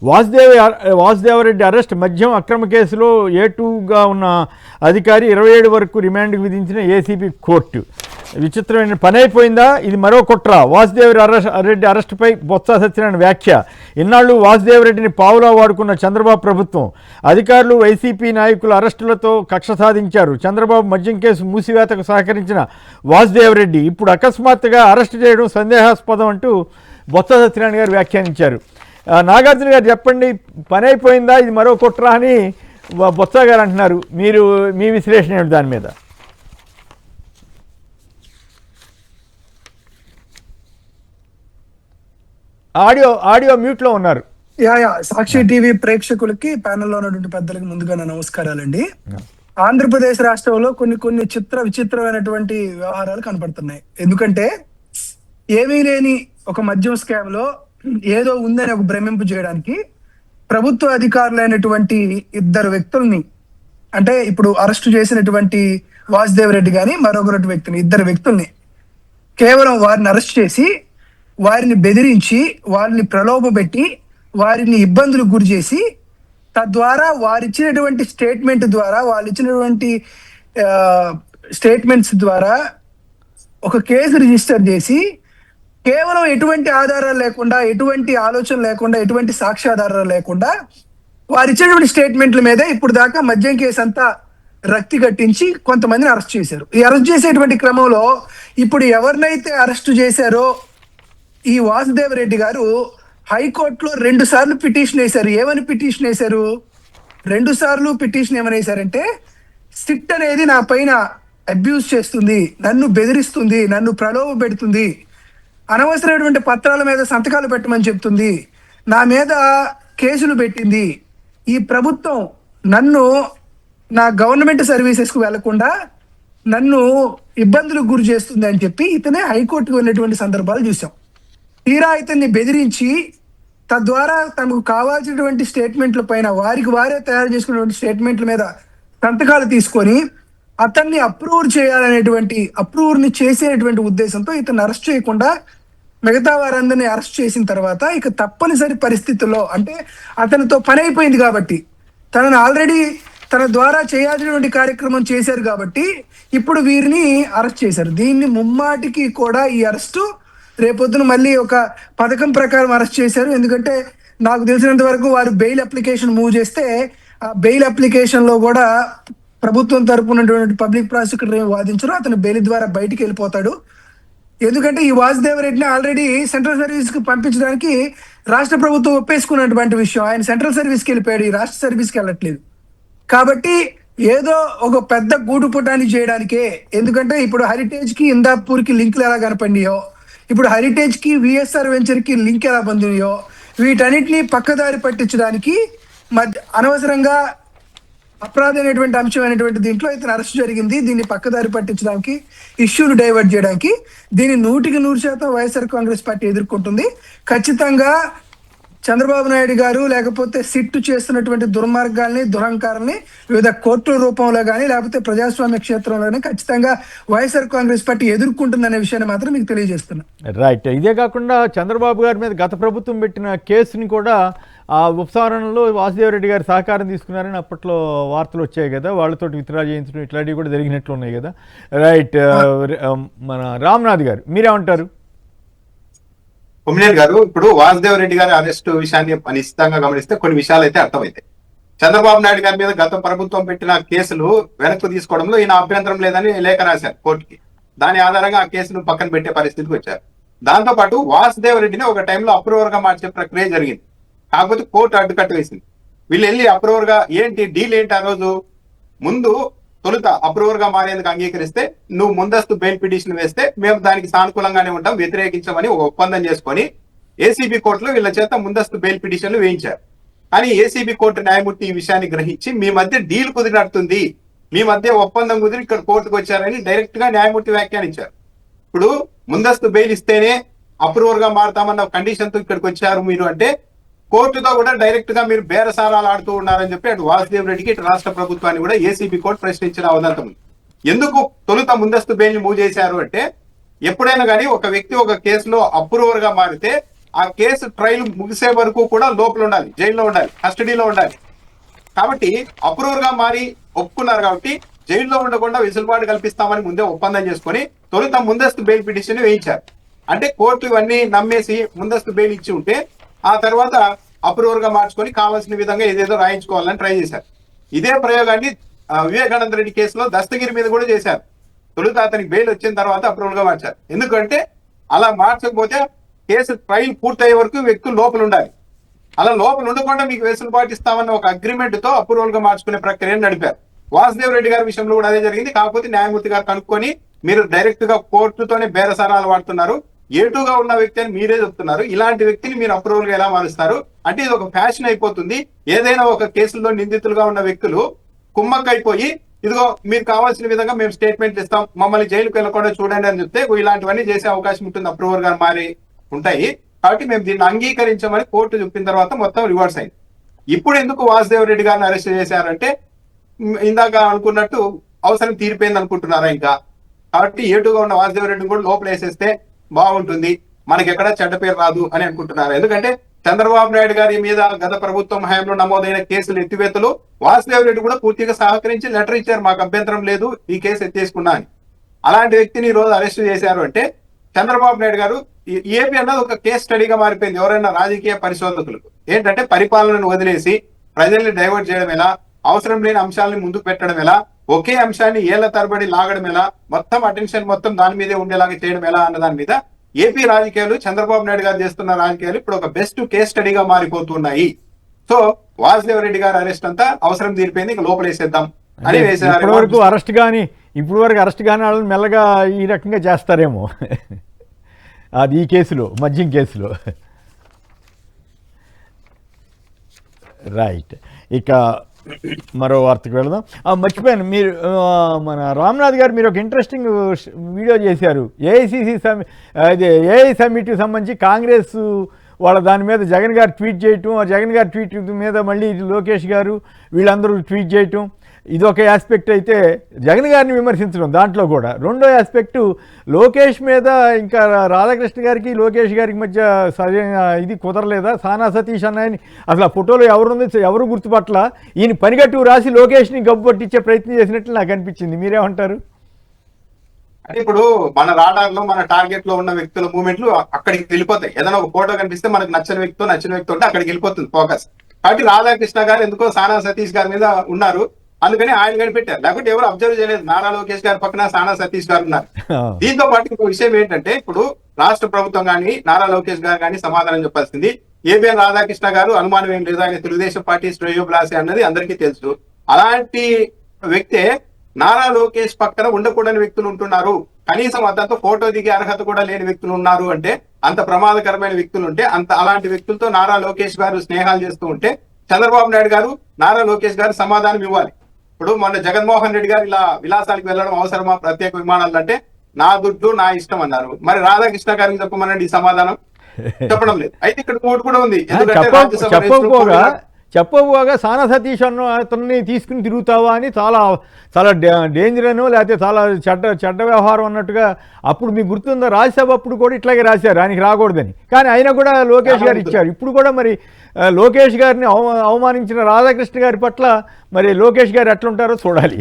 Vasudeva Reddy arrest మద్యం అక్రమ కేసులో A2గా ఉన్న అధికారి 27 వరకు రిమాండ్కి విధించిన ఏసీబీ కోర్టు. విచిత్రమైన పని అయిపోయిందా, ఇది మరో కుట్ర? వాసుదేవరెడ్డి అరెస్టుపై బొత్స సత్యనారాయణ వ్యాఖ్య. ఇన్నాళ్ళు వాసుదేవరెడ్డిని పావులా వాడుకున్న చంద్రబాబు ప్రభుత్వం, అధికారులు వైసీపీ నాయకుల అరెస్టులతో కక్ష సాధించారు. చంద్రబాబు మద్యం కేసు మూసివేతకు సహకరించిన వాసుదేవరెడ్డి ఇప్పుడు అకస్మాత్తుగా అరెస్టు చేయడం సందేహాస్పదం అంటూ బొత్స సత్యనారాయణ గారు వ్యాఖ్యానించారు. నాగార్జున గారు చెప్పండి, పని అయిపోయిందా, ఇది మరో కుట్ర అని బొత్స గారు అంటున్నారు. మీరు మీ విశ్లేషణ ఏమిటి దాని మీద? ఆడియో మ్యూట్లో ఉన్నారు. సాక్షి టీవీ ప్రేక్షకులకి, ప్యానెల్లో ఉన్నటువంటి పెద్దలకి ముందుగా నా నమస్కారాలండి. ఆంధ్రప్రదేశ్ రాష్ట్రంలో కొన్ని విచిత్రమైనటువంటి వ్యవహారాలు కనపడుతున్నాయి. ఎందుకంటే ఏమీ లేని ఒక మద్యం స్కామ్ లో ఏదో ఉందని ఒక భ్రమింపు చేయడానికి ప్రభుత్వ అధికారులైనటువంటి ఇద్దరు వ్యక్తుల్ని, అంటే ఇప్పుడు అరెస్టు చేసినటువంటి వాసుదేవరెడ్డి గాని మరొకటి వ్యక్తిని, ఇద్దరు వ్యక్తుల్ని కేవలం వారిని అరెస్ట్ చేసి వారిని బెదిరించి వారిని ప్రలోభపెట్టి వారిని ఇబ్బందులకు గురి చేసి తద్వారా వారిచ్చినటువంటి స్టేట్మెంట్స్ ద్వారా ఒక కేసు రిజిస్టర్ చేసి కేవలం ఎటువంటి ఆధారాలు లేకుండా, ఎటువంటి ఆలోచన లేకుండా, ఎటువంటి సాక్ష్యాధారాలు లేకుండా వారు ఇచ్చినటువంటి స్టేట్మెంట్ల మీదే ఇప్పుడు దాకా మద్యం కేసు అంతా రక్తి కట్టించి కొంతమందిని అరెస్ట్ చేశారు. ఈ అరెస్ట్ చేసేటువంటి క్రమంలో ఇప్పుడు ఎవరినైతే అరెస్ట్ చేశారో ఈ వాసుదేవరెడ్డి గారు హైకోర్టులో 2 సార్లు పిటిషన్ వేశారు. ఏమని పిటిషన్ వేశారు? 2 సార్లు పిటిషన్ ఏమని వేశారంటే, సిట్ అనేది నా పైన అబ్యూస్ చేస్తుంది, నన్ను బెదిరిస్తుంది, నన్ను ప్రలోభ పెడుతుంది, అనవసరమైనటువంటి పత్రాల మీద సంతకాలు పెట్టమని చెప్తుంది, నా మీద కేసులు పెట్టింది, ఈ ప్రభుత్వం నన్ను నా గవర్నమెంట్ సర్వీసెస్కు వెళ్లకుండా నన్ను ఇబ్బందులకు గురి చేస్తుంది అని చెప్పి ఇతనే హైకోర్టుకు వెళ్ళినటువంటి సందర్భాలు చూసాం. తీరా ఇతన్ని బెదిరించి తద్వారా తమకు కావాల్సినటువంటి స్టేట్మెంట్ల పైన వారికి వారే తయారు చేసుకున్నటువంటి స్టేట్మెంట్ల మీద సంతకాలు తీసుకొని అతన్ని అప్రూవర్ని చేసేటువంటి ఉద్దేశంతో ఇతన్ని అరెస్ట్ చేయకుండా మిగతా వారందరినీ అరెస్ట్ చేసిన తర్వాత ఇక తప్పనిసరి పరిస్థితుల్లో, అంటే అతనితో పని అయిపోయింది కాబట్టి, తనను ఆల్రెడీ తన ద్వారా చేయాల్సినటువంటి కార్యక్రమం చేశారు కాబట్టి ఇప్పుడు వీరిని అరెస్ట్ చేశారు. దీన్ని ముమ్మాటికి కూడా ఈ అరెస్టు రేపొద్దున మళ్ళీ ఒక పథకం ప్రకారం అరెస్ట్ చేశారు. ఎందుకంటే నాకు తెలిసినంత వరకు వారు బెయిల్ అప్లికేషన్ మూవ్ చేస్తే ఆ బెయిల్ అప్లికేషన్ లో కూడా ప్రభుత్వం తరపున పబ్లిక్ ప్రాసిక్యూటర్ ఏమి వాదించరు, అతను బెయిల్ ద్వారా బయటికి వెళ్ళిపోతాడు. ఎందుకంటే ఈ వాసుదేవరెడ్డిని ఆల్రెడీ సెంట్రల్ సర్వీస్ కి పంపించడానికి రాష్ట్ర ప్రభుత్వం ఒప్పేసుకున్నటువంటి విషయం. ఆయన సెంట్రల్ సర్వీస్కి వెళ్ళిపోయాడు, ఈ రాష్ట్ర సర్వీస్కి వెళ్ళట్లేదు. కాబట్టి ఏదో ఒక పెద్ద గూడు పుటాన్ని చేయడానికే, ఎందుకంటే ఇప్పుడు హెరిటేజ్ కి ఇందాపూర్ కి లింకులు ఎలా కనపడినాయో, ఇప్పుడు హెరిటేజ్ కి విఎస్ఆర్ వెంచర్ కి లింక్ ఎలా పొందినాయో, వీటన్నిటిని పక్కదారి పట్టించడానికి అనవసరంగా అపరాధమైనటువంటి అంశమైనటువంటి దీంట్లో ఇతను అరెస్ట్ జరిగింది. దీన్ని పక్కదారి పట్టించడానికి, ఇష్యూను డైవర్ట్ చేయడానికి దీన్ని 100% వైఎస్ఆర్ కాంగ్రెస్ పార్టీ ఎదుర్కొంటుంది. ఖచ్చితంగా చంద్రబాబు నాయుడు గారు లేకపోతే సిట్టు చేస్తున్నటువంటి దుర్మార్గాల్ని, దురహంకారాన్ని వివిధ కోర్టుల రూపంలో కానీ లేకపోతే ప్రజాస్వామ్య క్షేత్రంలో కానీ ఖచ్చితంగా వైఎస్ఆర్ కాంగ్రెస్ పార్టీ ఎదుర్కొంటుందనే విషయాన్ని మాత్రం మీకు తెలియజేస్తున్నా. రైట్. ఇదే కాకుండా చంద్రబాబు గారి మీద గత ప్రభుత్వం పెట్టిన కేసుని కూడా ఆ ఉపసంహరణలో వాసుదేవరెడ్డి గారు సహకారం తీసుకున్నారని అప్పట్లో వార్తలు వచ్చాయి కదా, వాళ్ళతో విత్డ్రా చేయించడం ఇట్లాంటివి కూడా జరిగినట్లు ఉన్నాయి కదా. రైట్. మన రామ్నాథ్ గారు మీరేమంటారు? కొమ్మినేని గారు, ఇప్పుడు వాసుదేవరెడ్డి గారి అరెస్టు విషయాన్ని నిశ్చితంగా గమనిస్తే కొన్ని విషయాలు అయితే అర్థమవుతాయి. చంద్రబాబు నాయుడు గారి మీద గత ప్రభుత్వం పెట్టిన కేసులు వెనక్కు తీసుకోవడంలో ఈయన అభ్యంతరం లేదని లేఖ రాశారు కోర్టుకి. దాని ఆధారంగా ఆ కేసును పక్కన పెట్టే పరిస్థితికి వచ్చారు. దాంతో పాటు వాసుదేవరెడ్డిని ఒక టైంలో అప్రూవర్ గా మార్చే ప్రక్రియ జరిగింది. కాకపోతే కోర్టు అడ్డుకట్ట వేసింది. వీళ్ళు వెళ్ళి అప్రూవర్ గా ఏంటి డీల్ ఏంటి ఆ రోజు ముందు తొలుత అప్రూవర్ గా మారేందుకు అంగీకరిస్తే నువ్వు ముందస్తు బెయిల్ పిటిషన్ వేస్తే మేము దానికి సానుకూలంగానే ఉంటాం, వ్యతిరేకించమని ఒక ఒప్పందం చేసుకొని ఏసీబీ కోర్టులో వీళ్ళ చేత ముందస్తు బెయిల్ పిటిషన్లు వేయించారు. కానీ ఏసీబీ కోర్టు న్యాయమూర్తి ఈ విషయాన్ని గ్రహించి మీ మధ్య డీల్ కుదిరినట్టుంది, మీ మధ్య ఒప్పందం కుదిరి ఇక్కడ కోర్టుకు వచ్చారని డైరెక్ట్ గా న్యాయమూర్తి వ్యాఖ్యానించారు. ఇప్పుడు ముందస్తు బెయిల్ ఇస్తేనే అప్రూవర్ గా మారుతామన్న కండిషన్ తో ఇక్కడికి వచ్చారు మీరు అంటే, కోర్టుతో కూడా డైరెక్ట్ గా మీరు బేరసారాలు ఆడుతూ ఉన్నారని చెప్పి అటు వాసుదేవ్ రెడ్డికి ఇటు రాష్ట్ర ప్రభుత్వాన్ని కూడా ఏసీబీ కోర్టు ప్రశ్నించిన అవదంతం. ఎందుకు తొలుత ముందస్తు బెయిల్ మూవ్ చేశారు అంటే, ఎప్పుడైనా కానీ ఒక వ్యక్తి ఒక కేసులో అప్రూవర్ గా మారితే ఆ కేసు ట్రయల్ ముగిసే వరకు కూడా లోపల ఉండాలి, జైల్లో ఉండాలి, కస్టడీలో ఉండాలి. కాబట్టి అప్రూవర్ గా మారి ఒప్పుకున్నారు కాబట్టి జైల్లో ఉండకుండా వెసులుబాటు కల్పిస్తామని ముందే ఒప్పందం చేసుకొని తొలుత ముందస్తు బెయిల్ పిటిషన్ వేయించారు. అంటే కోర్టు ఇవన్నీ నమ్మేసి ముందస్తు బెయిల్ ఇచ్చి ఉంటే ఆ తర్వాత అప్రూవర్ గా మార్చుకొని కావాల్సిన విధంగా ఏదేదో రాయించుకోవాలని ట్రై చేశారు. ఇదే ప్రయోగాన్ని వివేకానంద రెడ్డి కేసులో దస్తగిరి మీద కూడా చేశారు. తొలుత అతనికి బెయిల్ వచ్చిన తర్వాత అప్రూవల్ గా మార్చారు. ఎందుకంటే అలా మార్చకపోతే కేసు ట్రయల్ పూర్తయ్యే వరకు వ్యక్తులు లోపల ఉండాలి. అలా లోపల ఉండకుండా మీకు వెసులుబాటు ఇస్తామన్న ఒక అగ్రిమెంట్ తో అప్రూవల్ గా మార్చుకునే ప్రక్రియను నడిపారు. వాసుదేవ్ రెడ్డి గారి విషయంలో కూడా అదే జరిగింది. కాకపోతే న్యాయమూర్తి గారు కనుక్కొని మీరు డైరెక్ట్ గా కోర్టుతోనే బేరసారాలు వాడుతున్నారు, ఏటుగా ఉన్న వ్యక్తి అని మీరే చెప్తున్నారు, ఇలాంటి వ్యక్తిని మీరు అప్రూవల్ గా ఎలా మారుస్తారు అంటే ఇది ఒక ఫ్యాషన్ అయిపోతుంది. ఏదైనా ఒక కేసులో నిందితులుగా ఉన్న వ్యక్తులు కుమ్మక్కైపోయి ఇదిగో మీరు కావాల్సిన విధంగా మేము స్టేట్మెంట్ ఇస్తాం, మమ్మల్ని జైలుకు వెళ్ళకుండా చూడండి అని చెప్తే ఇలాంటివన్నీ చేసే అవకాశం ఉంటుంది, అప్రూవర్ గా మారి ఉంటాయి. కాబట్టి మేము దీన్ని అంగీకరించమని కోర్టు చెప్పిన తర్వాత మొత్తం రివర్స్ అయింది. ఇప్పుడు ఎందుకు వాసుదేవ్ రెడ్డి గారిని అరెస్ట్ చేశారంటే ఇందాక అనుకున్నట్టు అవసరం తీరిపోయింది అనుకుంటున్నారా ఇంకా. కాబట్టి ఏటుగా ఉన్న వాసుదేవ్ రెడ్డిని కూడా లోపల వేసేస్తే బాగుంటుంది, మనకి ఎక్కడ చెడ్డ పేరు రాదు అని అనుకుంటున్నారు. ఎందుకంటే చంద్రబాబు నాయుడు గారి మీద గత ప్రభుత్వం హయాంలో నమోదైన కేసులు ఎత్తివేతలు వాసుదేవ్ రెడ్డి కూడా పూర్తిగా సహకరించి లెటర్ ఇచ్చారు, మాకు అభ్యంతరం లేదు ఈ కేసు ఎత్తేసుకున్నా అని. అలాంటి వ్యక్తిని ఈ రోజు అరెస్ట్ చేశారు అంటే చంద్రబాబు నాయుడు గారు ఏపీ అన్నది ఒక కేస్ స్టడీగా మారిపోయింది. ఎవరైనా రాజకీయ పరిశోధకులకు ఏంటంటే పరిపాలనను వదిలేసి ప్రజల్ని డైవర్ట్ చేయడం ఎలా, అవసరం లేని అంశాలను ముందుకు పెట్టడం ఎలా, ఒకే అంశాన్ని ఏళ్ల తరబడి లాగడం ఎలా, మొత్తం అటెన్షన్ మొత్తం దాని మీదే ఉండేలాగా చేయడం ఎలా అన్న దాని మీద ఏపీ రాజకీయాలు, చంద్రబాబు నాయుడు గారు చేస్తున్న రాజకీయాలు ఇప్పుడు ఒక బెస్ట్ కేస్ స్టడీగా మారిపోతున్నాయి. సో వాసుదేవ్ రెడ్డి గారి అరెస్ట్ అంతా అవసరం తీరిపోయింది, ఇక లోపలేసేద్దాం అని వేసారు. ఇప్పటి వరకు అరెస్ట్ కానీ వాళ్ళని మెల్లగా ఈ రకంగా చేస్తారేమో అది ఈ కేసులో, మద్యం కేసులో. రైట్, ఇక మరో వార్తకు వెళదాం. మర్చిపోయాను, మీరు మన రామ్నాథ్ గారు మీరు ఒక ఇంట్రెస్టింగ్ వీడియో చేశారు. ఏఐ సమ్మిట్కి సంబంధించి కాంగ్రెస్ వాళ్ళ దాని మీద జగన్ గారు ట్వీట్ చేయటం, ఆ జగన్ గారు ట్వీట్ మీద మళ్ళీ లోకేష్ గారు వీళ్ళందరూ ట్వీట్ చేయటం, ఇదొక ఆస్పెక్ట్ అయితే జగన్ గారిని విమర్శించడం దాంట్లో కూడా. రెండో ఆస్పెక్టు లోకేష్ మీద, ఇంకా రాధాకృష్ణ గారికి లోకేష్ గారికి మధ్య సరైన ఇది కుదరలేదా, సానా సతీష్ అన్నాయని అసలు ఆ ఫోటోలో ఎవరు గుర్తుపట్ల, ఈయన పనిగట్టు రాసి లోకేష్ని గబ్బు పట్టించే ప్రయత్నం చేసినట్లు నాకు అనిపించింది. మీరేమంటారు? అంటే ఇప్పుడు మన రాడార్ లో మన టార్గెట్ లో ఉన్న వ్యక్తుల మూవ్మెంట్లు అక్కడికి వెళ్ళిపోతాయి. ఏదైనా ఒక ఫోటో కనిపిస్తే మనకు నచ్చిన వ్యక్తి ఉంటే అక్కడికి వెళ్ళిపోతుంది ఫోకస్. కాబట్టి రాధాకృష్ణ గారు ఎందుకో సానా సతీష్ గారి మీద ఉన్నారు, అందుకని ఆయన కనిపెట్టారు. లేకపోతే ఎవరు అబ్జర్వ్ చేయలేదు. నారా లోకేష్ గారి పక్కన సానా సతీష్ గారు ఉన్నారు. దీంతో పాటు ఇంకో విషయం ఏంటంటే ఇప్పుడు రాష్ట్ర ప్రభుత్వం కానీ నారా లోకేష్ గారు కానీ సమాధానం చెప్పాల్సింది. ఏబిఎన్ రాధాకృష్ణ గారు అనుమానం ఏం లేదు, ఆయన తెలుగుదేశం పార్టీ శ్రేయోభిలాషి అన్నది అందరికీ తెలుసు. అలాంటి వ్యక్తే నారా లోకేష్ పక్కన ఉండకూడని వ్యక్తులు ఉంటున్నారు, కనీసం అతనితో ఫోటో దిగే అర్హత కూడా లేని వ్యక్తులు ఉన్నారు అంటే, అంత ప్రమాదకరమైన వ్యక్తులు ఉంటే, అలాంటి వ్యక్తులతో నారా లోకేష్ గారు స్నేహాలు చేస్తూ ఉంటే చంద్రబాబు నాయుడు గారు నారా లోకేష్ గారు సమాధానం ఇవ్వాలి. ఇప్పుడు మొన్న జగన్మోహన్ రెడ్డి గారు ఇలా విలాసాలకు వెళ్ళడం అవసరమా ప్రత్యేక విమానాలు అంటే, నా దుడ్డు నా ఇష్టం అన్నారు. మరి రాధాకృష్ణ గారికి చెప్పమనండి, ఈ సమాధానం చెప్పడం లేదు. అయితే ఇక్కడ కోర్టు కూడా ఉంది. చెప్పబోగా సానా సతీష్ అతన్ని తీసుకుని తిరుగుతావా అని చాలా డేంజర్ అనో లేకపోతే చాలా చెడ్డ వ్యవహారం అన్నట్టుగా అప్పుడు మీకు గుర్తుందా, రాజ్యసభ అప్పుడు కూడా ఇట్లాగే రాశారు ఆయనకి రాకూడదని. కానీ అయినా కూడా లోకేష్ గారు ఇచ్చారు. ఇప్పుడు కూడా మరి లోకేష్ గారిని అవమానించిన రాధాకృష్ణ గారి పట్ల మరి లోకేష్ గారు ఎట్లుంటారో చూడాలి.